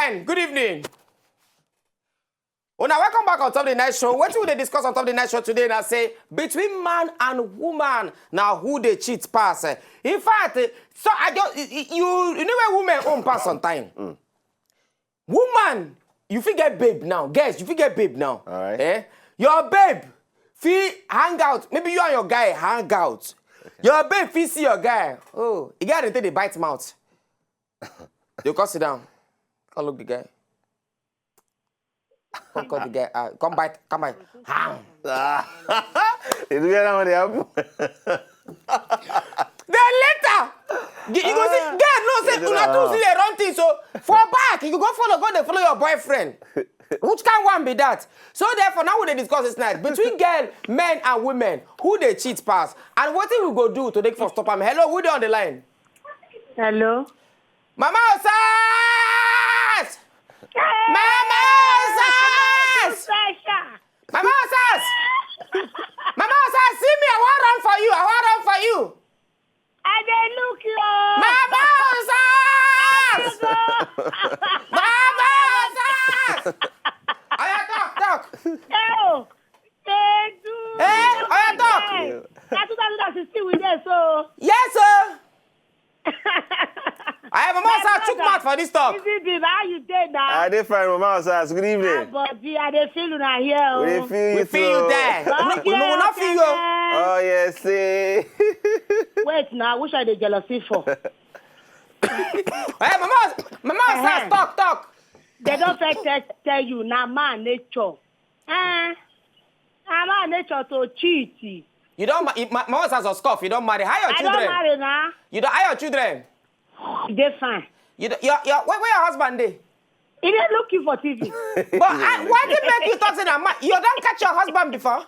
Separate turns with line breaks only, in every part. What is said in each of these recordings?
line. Good evening. Oh, now welcome back on Top of the Night Show. What will they discuss on Top of the Night Show today? Now say between man and woman, now who they cheat pass. In fact, so I just you know where women own pass on time. Woman, you forget babe now. Guys, you forget babe now.
All right.
Eh? Your babe, fee hang out. Maybe you and your guy hang out. Okay. Your babe fee see your guy. Oh, you gotta take the bite mouth. You come sit down. Come look the guy. Come cut the guy out. Come bite. Come bite.
You do that when they happen.
Then later, you go see, girl, no, say, una two see the wrong thing, so for back, you go follow your boyfriend. Which kind one be that? So therefore, now we dey discuss this night. Between girl, men and women, who they cheat pass? And what thing we go do to take for stop them? Hello, who they on the line?
Hello?
Mama Osas! Mama Osas! Mama Osas! Mama Osas, see me, I want run for you,
I dey look you.
Mama Osas! Mama Osas! Oya, talk.
Oh, Pt.2.
Hey, oya, talk.
That's 2016 we there, so.
Yes, sir. I have Mama Osas took mouth for this talk.
Baby, how you dey now?
I dey fine, Mama Osas. Good evening.
Body, I dey feel una here.
We dey feel you.
We feel you there. We will not feel you.
Oh, yes, see.
Wait now, which are they jealousy for?
Hey, Mama Osas, talk.
They don't tell you, now man nature. Now man nature to cheat.
You don't, Mama Osas or scoff, you don't marry. How your children?
I don't marry now.
You don't, how your children?
They fine.
You don't, where your husband dey?
He dey looking for TV.
But why did make you talk to that man? You don't catch your husband before?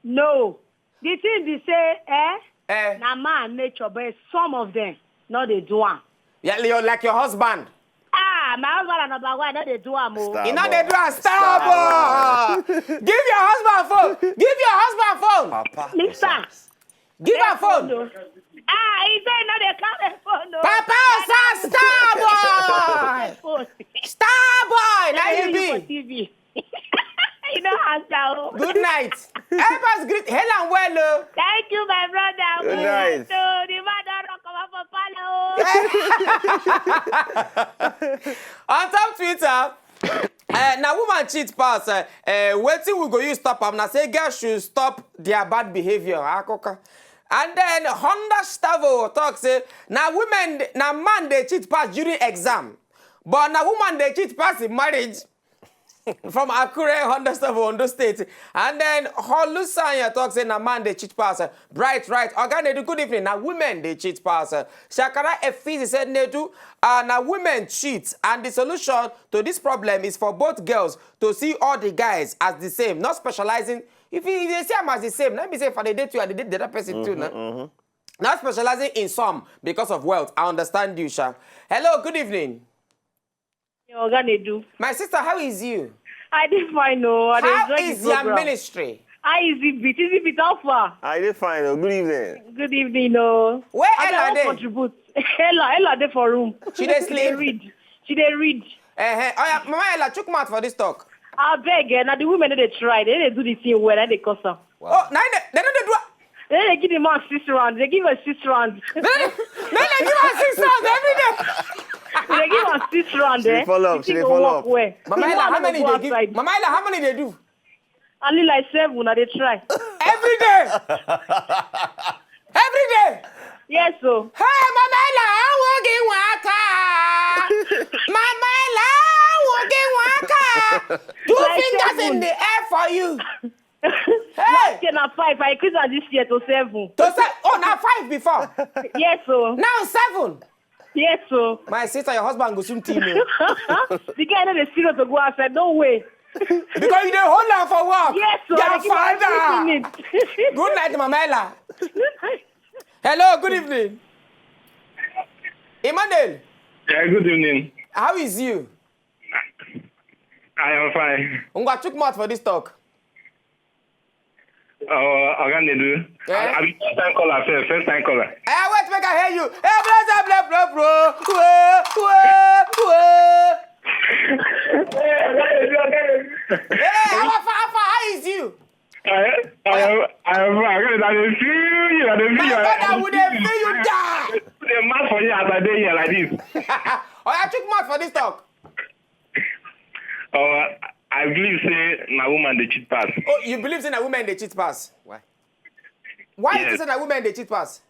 No. The thing they say, na man nature, but some of them, no they do am.
Yeah, you're like your husband.
My husband and number one, no they do am.
You know they do a star. Give your husband phone. Give your husband phone.
Papa.
Listen.
Give her phone.
He say no they come phone. No.
Papa Osas, star boy. Star boy. Now you be.
TV. You know answer.
Good night. Help us greet Helen well.
Thank you, my brother.
Good night.
The man don't come up for
On top Twitter, now woman cheat pass. Waiting we go use stop am. Now say girls should stop their bad behavior. And then Honda Stavo talk say now women, now man they cheat pass during exam, but now woman they cheat pass in marriage. From Akure, Honda Stavo, Ondo State. And then Holusanya talk say now man they cheat pass. Bright, right. Organ do good evening. Now women they cheat pass. Shakara Efizi said Nedu. Now women cheat, and the solution to this problem is for both girls to see all the guys as the same, not specializing. If they see them as the same, let me say for the date you and the other person too. Not specializing in some because of wealth. I understand you, Sha. Hello, good evening. My sister, how is you?
I did fine, no.
How is your ministry?
How is it how far?
I did fine, no. Good evening.
Good evening, no.
Where Ella dey?
Contribute. Ella dey for room.
She dey sleep?
She dey read.
Oh yeah, Mama Ella, chook mouth for this talk.
I beg, now the women they try. They do the thing well, and they cuss her.
Wow. Oh, now they don't do.
They give the man 6 rounds. They give her 6 rounds.
They give her 6 rounds every day.
They give her 6 rounds.
She follow up. She follow up.
Mama Ella, how many they give? Mama Ella, how many they do?
Only like 7. Now they try.
Every day. Every day.
Yes, so.
Hey, Mama Ella, I'm working waka. Mama Ella, I'm working waka. 2 fingers in the air for you.
Hey! Now 5. I increased this year to 7.
Oh, now 5 before.
Yes, so.
Now 7.
Yes, so.
My sister, your husband go soon team.
The guy know the serious to go outside. No way.
Because you don't hold on for work.
Yes, so.
Your father. Good night, Mama Ella. Hello, good evening. Emmanuel.
Yeah, good evening.
How is you?
I am fine.
Unga took mouth for this talk.
Oganedu.
Yeah?
I'm first time caller, first time caller.
Wait, make I hear you. Hey, blah, blah, blah, blah, bro. Hey, how is you?
I can feel you.
My father would have feel you die.
The mask for you as I day here like this.
Oh, I took mouth for this talk.
I believe say my woman the cheat pass.
Oh, you believe in a woman they cheat pass? Why? Why
Yes.
is it a woman they cheat pass?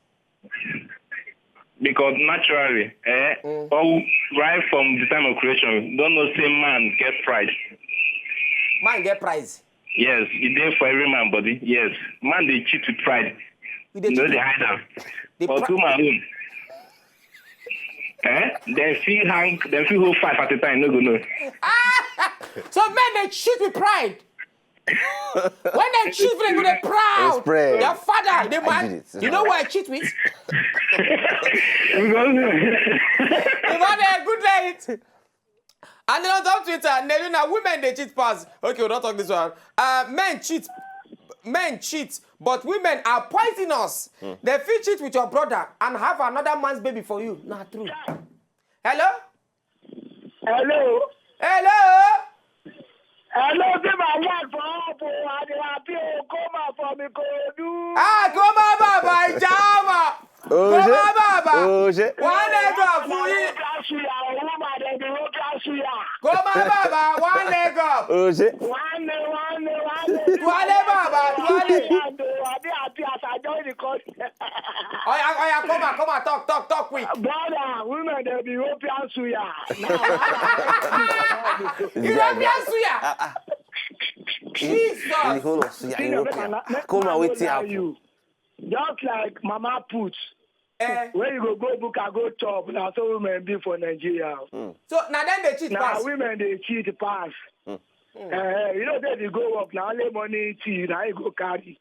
Because naturally, all right from the time of creation, don't know say man get pride.
Man get prize.
Yes, it there for every man body. Yes, man they cheat with pride.
We dey
No,
cheat
they
with-
hide them.
They
But
pri-
to my own. They feel hang, they feel hold 5 at a time, no go no.
So men they cheat with pride. When they cheat with them, they proud.
It's pride.
Their father, they
did
man.
it.
You know who I cheat with?
Because
If I had a good night. And then on top Twitter, Neluna, women they cheat pass. Okay, we'll not talk this one. Men cheat, but women are poisonous. They feel cheat with your brother and have another man's baby for you. Not true. Hello?
Hello.
Hello?
Hello, give my word for help. I happy come out from me.
Ah, come on, Baba, Jama.
Oh,
Come
shit.
on, Baba.
Oh, shit.
One leg up, Fuyi. Come on, Baba, one leg up.
Oh, shit.
Tuale, Baba, tuale. Oh, yeah, come on, talk quick.
Brother, women, they be European suya.
European suya. Jesus.
Hold on, so yeah, European. Come on, wait here.
Just like Mama puts, when you go book and go chop, now so women be for Nigeria.
So now then they cheat
Now
pass.
women they cheat pass. You know that you go up now only money tea, now you go carry.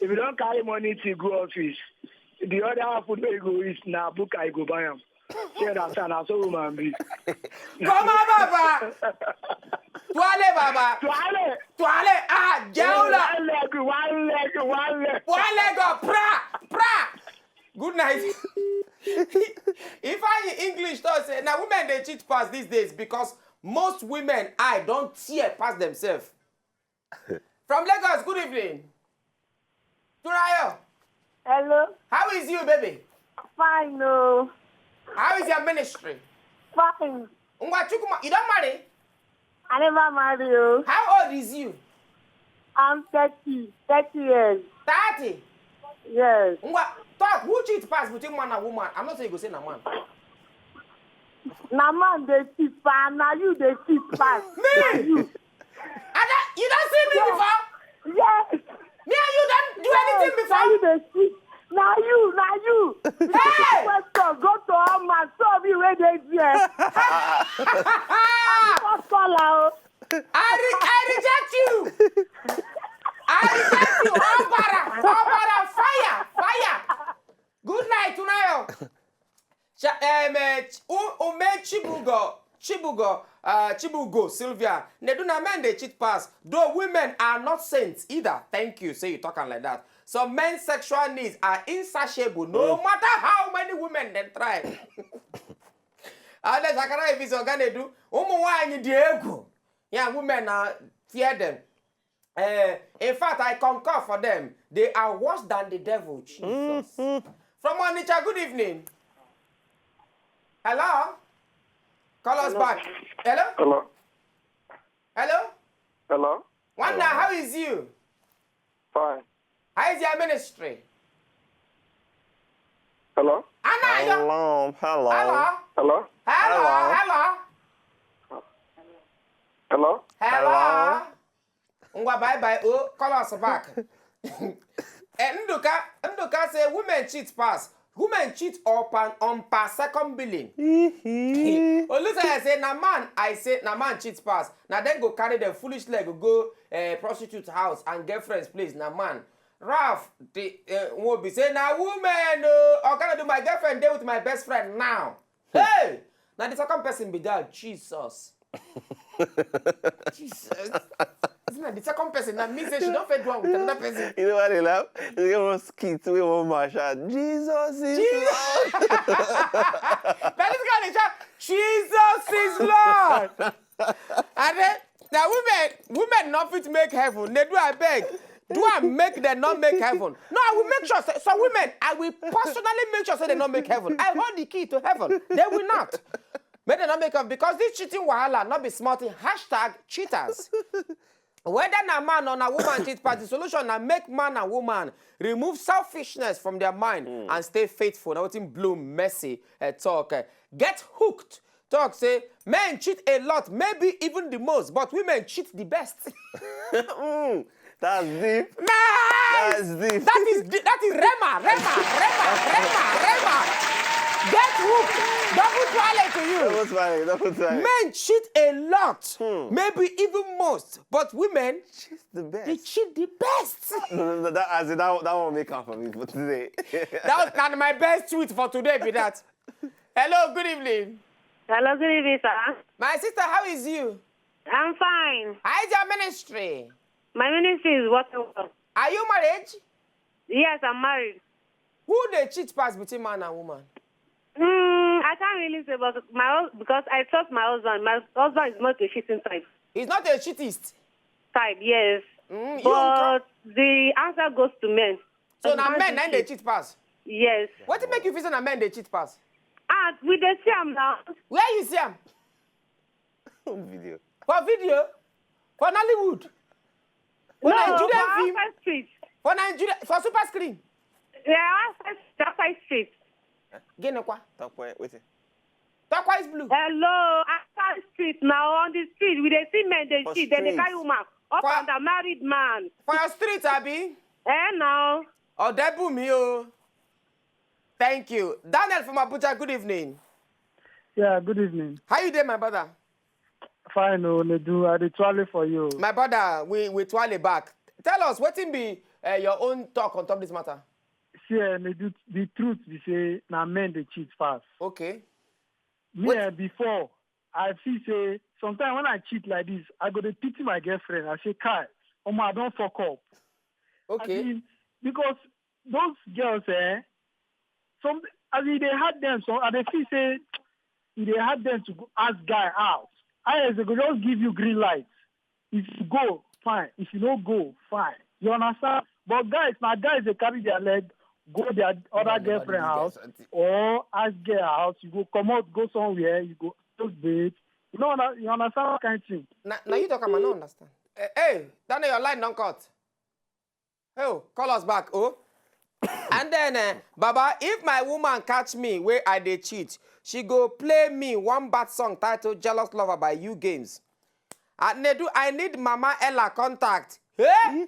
If you don't carry money tea, go office. The other food where you go is now book I go buy them. Share that son, so woman be.
Come on, Baba. Tuale, Baba. Tuale. Ah, Jaula.
One leg.
One leg up. Pra. Good night. If I English does say now women they cheat pass these days because most women don't tear past themselves. From Lagos, good evening. Turayo,
Hello.
how is you, baby?
Fine, no.
How is your ministry?
Fine.
Ngwachukuma, you don't marry?
I never married you.
How old is you?
I'm 30 years.
30.
Yes.
Talk, who cheat pass between man and woman? I'm not saying you go say na man.
Now man, they cheat pass. Now you, they cheat pass.
Me? You don't see me before?
Yes.
Me and you don't do anything
Now
before?
you, they cheat. Now you.
Hey!
Question, go to all man. So me where they there. First caller.
I reject you. I reject you. Obara, fire. Good night, Tunayo. Chibugo, Sylvia. Neduna men they cheat pass. Though women are not saints either. Thank you. Say you talking like that. So men's sexual needs are insatiable. No matter how many women they try. Unless I can't if it's organic do. Diego. Yeah, women fear them. In fact, I concur for them. They are worse than the devil. Jesus. From Onitsha, good evening. Hello? Call us back. Hello? Wanda, how is you?
Fine.
How is your ministry?
Hello?
Anaya. Hello? Ngwa bye. Oh, call us back. Nduka say women cheat pass. Women cheat on per second billing. Olusa say na man cheat pass. Now then go carry the foolish leg go prostitute house and girlfriend's place. Na man. Ralph won't be saying na woman I'm gonna do my girlfriend day with my best friend now. Hey! Now the second person be that Jesus. Jesus. Isn't that the second person that means she don't fit one with another person?
You know what they love? They get one skit, we one marshal. Jesus is Lord.
That is God, Jesus is Lord. And then now women not fit make heaven. They do I beg. Do I make them not make heaven? No, I will make sure. So women, I will personally make sure they not make heaven. I hold the key to heaven. They will not. Make them not make heaven because this cheating wahala not be smarting. Hashtag cheaters. Whether a man or a woman cheat, but the solution na make man and woman remove selfishness from their mind and stay faithful. Now, what's Bloom, Messi, talk. Get hooked. Talk, say, men cheat a lot, maybe even the most, but women cheat the best.
That's deep.
Nice!
That's deep.
That is Rema. Get hooked. Double twirling to you.
Double twirling.
Men cheat a lot, maybe even most, but women
She's the best.
they cheat the best.
No, that won't make up for me for today.
That was not my best tweet for today, be that. Hello, good evening.
Hello, good evening, sir.
My sister, how is you?
I'm fine.
How is your ministry?
My ministry is Wazobia.
Are you married?
Yes, I'm married.
Who they cheat past between man and woman?
I can't really say, but because I trust my husband. My husband is not a cheating
He's not a cheatist.
type, yes.
You
But the answer goes to men.
So now men, then they cheat pass.
Yes.
What make you feel say na men they cheat pass?
And with the same now.
Where you see him?
Video.
For video? For Nollywood? For
No,
Nigerian
for
film?
outside street.
For Nigeria? For super screen?
Yeah, outside street.
Gene kwa?
Talk point. Wait.
Turquoise blue.
Hello, outside street now on the street. We dey see men they
For
cheat. Then they
streets.
carry woman up
For-
and a married man.
For your street, Abi?
Now.
Oh, Debu me, oh. Thank you. Daniel from Abuja, good evening.
Yeah, good evening.
How you doing, my brother?
Fine, Nedu. I did twirl for you.
My brother, we twirl back. Tell us, what be your own talk on top of this matter?
See, Nedu, the truth we say, now men they cheat fast.
Okay.
Me, before, I feel say, sometimes when I cheat like this, I go to pity my girlfriend. I say, Kai, I don't fuck up.
Okay.
I mean, because those girls, they had them, so they feel say, they had them to go ask guy out. They go just give you green light. If you go, fine. If you don't go, fine. You understand? But guys, they carry their leg, go their other girlfriend house, or ask girl house. You go come out, go somewhere. You go just date. You understand that kind of thing?
Now you talk, I don't understand. Hey, Daniel, your line don't cut. Oh, call us back, oh. And then, Baba, if my woman catch me where I dey cheat, she go play me one bad song titled Jealous Lover by You Games. And Nedu, I need Mama Ella contact. Hey?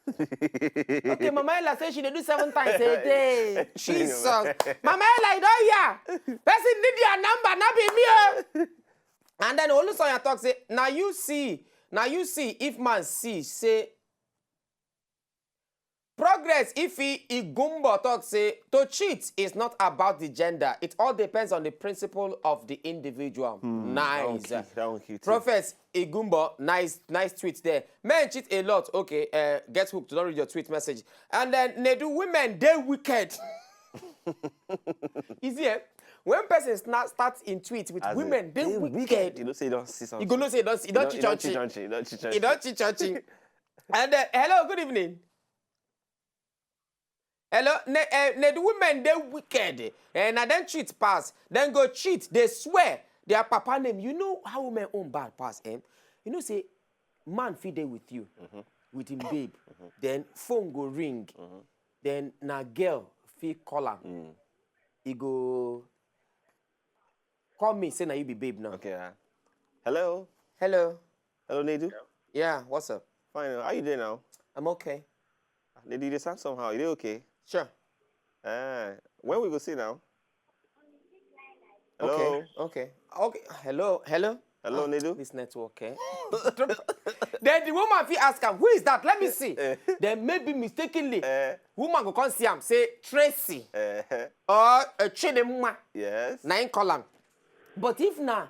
Okay, Mama Ella says she dey do 7 times a day. Jesus. Mama Ella, you don't hear? Person need your number, not be me. Oh. And then Olusoya talk say, now you see, if man see, say, progress if he Igumbo talk say to cheat is not about the gender. It all depends on the principle of the individual. Nice.
That one cute.
Prophet Igumbo, nice tweet there. Men cheat a lot. Okay, get hooked. Don't read your tweet message. And then Nedu, women, they wicked. Easy, eh? When person starts in tweet with
As
women, they wicked.
You don't say you don't see something.
You gonna say you don't cheat on cheat.
You don't cheat.
You don't cheat. And hello, good evening. Hello, the women, they wicked. And I then cheat pass. Then go cheat. They swear their papa name. You know how women own bad pass, eh? You know, say, man feed there with you, with him babe. Then phone go ring. Then na girl feel call him. He go call me, say na you be babe now.
Okay. Hello.
Hello.
Hello, Nedu.
Yeah, what's up?
Fine. How you doing now?
I'm okay.
Nedu, you sound somehow. You okay?
Sure.
When we go see now? Hello.
Okay. Hello.
Hello, Nedu.
This network, eh? Then the woman feel ask him, who is that? Let me see. Then maybe mistakenly, woman go come see him, say Tracy or Chidemma.
Yes.
9 column. But if na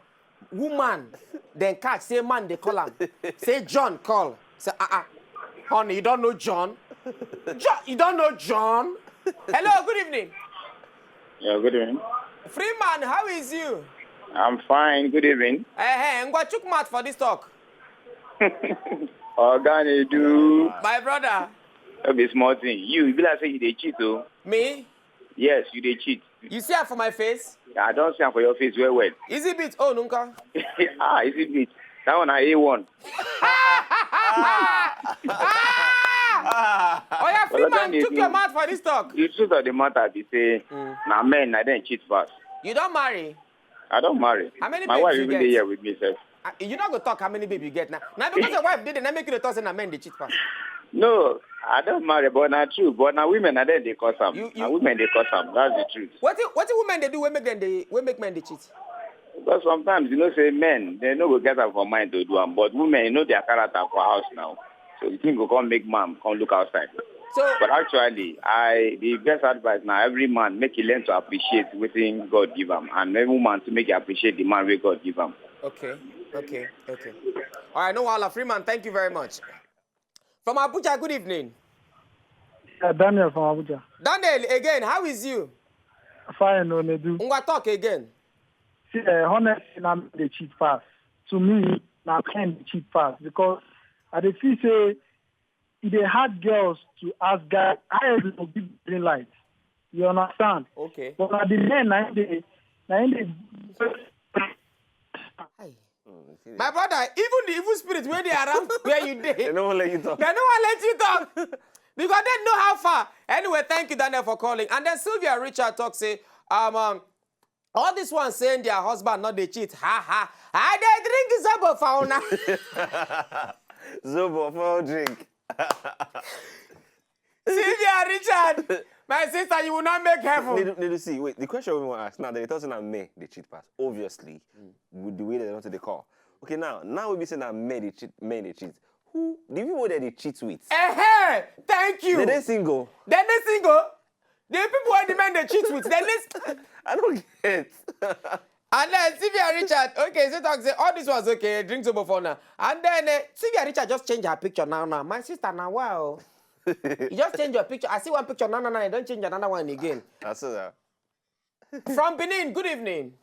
woman, then catch say man they call him, say John call, say honey, you don't know John. You don't know John? Hello, good evening.
Yeah, good evening.
Freeman, how is you?
I'm fine. Good evening.
Hey, I'm going to chook mouth for this talk.
Organic do.
My brother.
That'll be small thing. You be like say you dey cheat, oh.
Me?
Yes, you dey cheat.
You see her for my face?
I don't see am for your face well.
Is it bit? Oh, nunca.
Is it bit? That one I A1.
Oh yeah, free man, took your mouth for this talk.
The truth of the matter be say, na men I don't cheat fast.
You don't marry?
I don't marry.
How many
My
babes
wife
you
even
get?
dey here with me, sir.
You not go talk how many baby you get now. Now because your wife did it, now make you the toss and men they cheat fast.
No, I don't marry, but not true. But now women are there they cause them. Now women they cause them. That's the truth.
What the women they do? We make men they cheat.
Because sometimes say men they no go get them for mind to do them, but women their character for house now. So the thing go come make man come look outside.
So,
but actually, the best advice now every man make he learn to appreciate within God give him, and every woman to make you appreciate the man where God give him.
Okay. All right, no wahala, Freeman. Thank you very much. From Abuja, good evening.
Daniel from Abuja.
Daniel, again, how is you?
Fine, no, they do.
Ngwa talk again.
See, honestly, now they cheat fast. To me, now men cheat fast because I dey feel say they had girls to ask guys, I will give green light. You understand?
Okay.
But now the men, now they.
My brother, even the evil spirit where they are around where you did,
They don't want to let you talk.
they don't want to let you talk because they know how far. Anyway, thank you, Daniel, for calling. And then Sylvia Richard talk say, all this one saying their husband not they cheat. Ha. I they drink Zobo fauna.
Zobo for drink.
Sylvia Richard, my sister, you will not make heaven.
Need to see. Wait, the question we want to ask now, they told us men they cheat pass. Obviously, with the way they want to call. Okay, now we be saying that men they cheat. Who the people that they cheat with?
Thank you.
They single.
The people where the men they cheat with.
I don't get.
And then Sylvia Richard, okay, so talk say all this was okay, drink Zobo for now. And then Sylvia Richard just change her picture now. My sister now, wow. You just change your picture. I see one picture, no, you don't change another one again.
I saw that.
From Benin, good evening.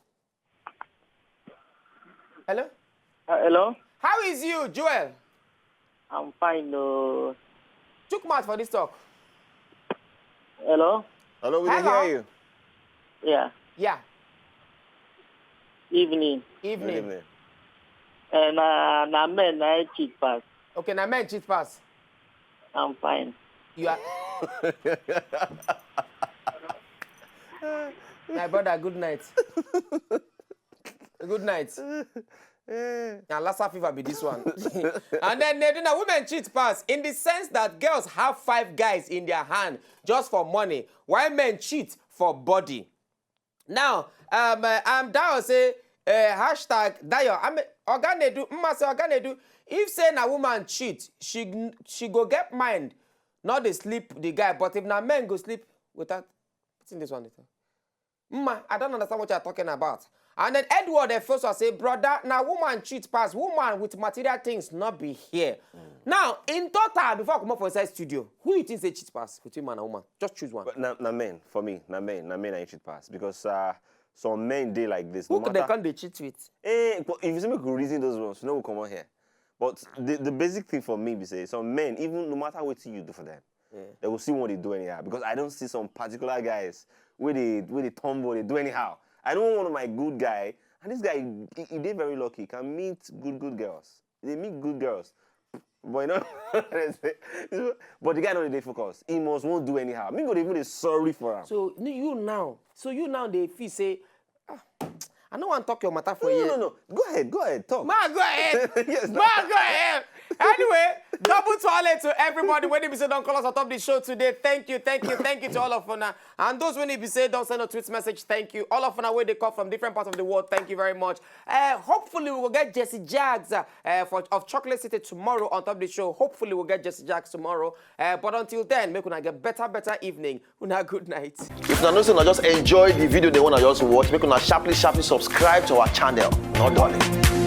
Hello?
Hello?
How is you, Joel?
I'm fine.
Took mouth for this talk.
Hello?
Hello, we can hear you.
Yeah. Evening. And na men I cheat pass.
Okay, na men cheat pass.
I'm fine.
You are. My brother, good night. Good night. Now, Lassa fever be this one. And then women cheat pass in the sense that girls have 5 guys in their hand just for money, while men cheat for body. Now, Dayo say hashtag Dayo. Organedu. If say na woman cheat, she go get mind, not they sleep the guy. But if na men go sleep without, what's in this one? I don't understand what you're talking about. And then Edward the first one say, brother, now woman cheat pass, woman with material things not be here. Now, in total, before I come up for inside studio, who you think say cheat pass between man and woman? Just choose one.
But na men, for me, na men I cheat pass. Because some men they like this.
Who could they come they cheat with?
If you say we could reason those ones, you know we'll come on here. But the basic thing for me be say, some men, even no matter what you do for them, they will see what they do anyhow. Because I don't see some particular guys where they tumble, they do anyhow. I know one of my good guy, and this guy, he did very lucky, can meet good girls. They meet good girls. But you know, but the guy don't really focus. He won't do anyhow. Me go even sorry for him.
So you now they feel say, I don't want to talk your matter for you.
No. Go ahead, talk.
Ma, go ahead.
Yes,
Ma, go ahead. Anyway, double toilet to everybody. When you say don't call us on top of the show today, thank you to all of you. And those when you say don't send a tweet message, thank you. All of you where they call from different parts of the world, thank you very much. Hopefully we will get Jesse Jags of Chocolate City tomorrow on top of the show. Hopefully we'll get Jesse Jags tomorrow. But until then, make una get better evening. Una good night.
If you know, just enjoy the video they want to just watch, make una sharply subscribe to our channel. Not darling.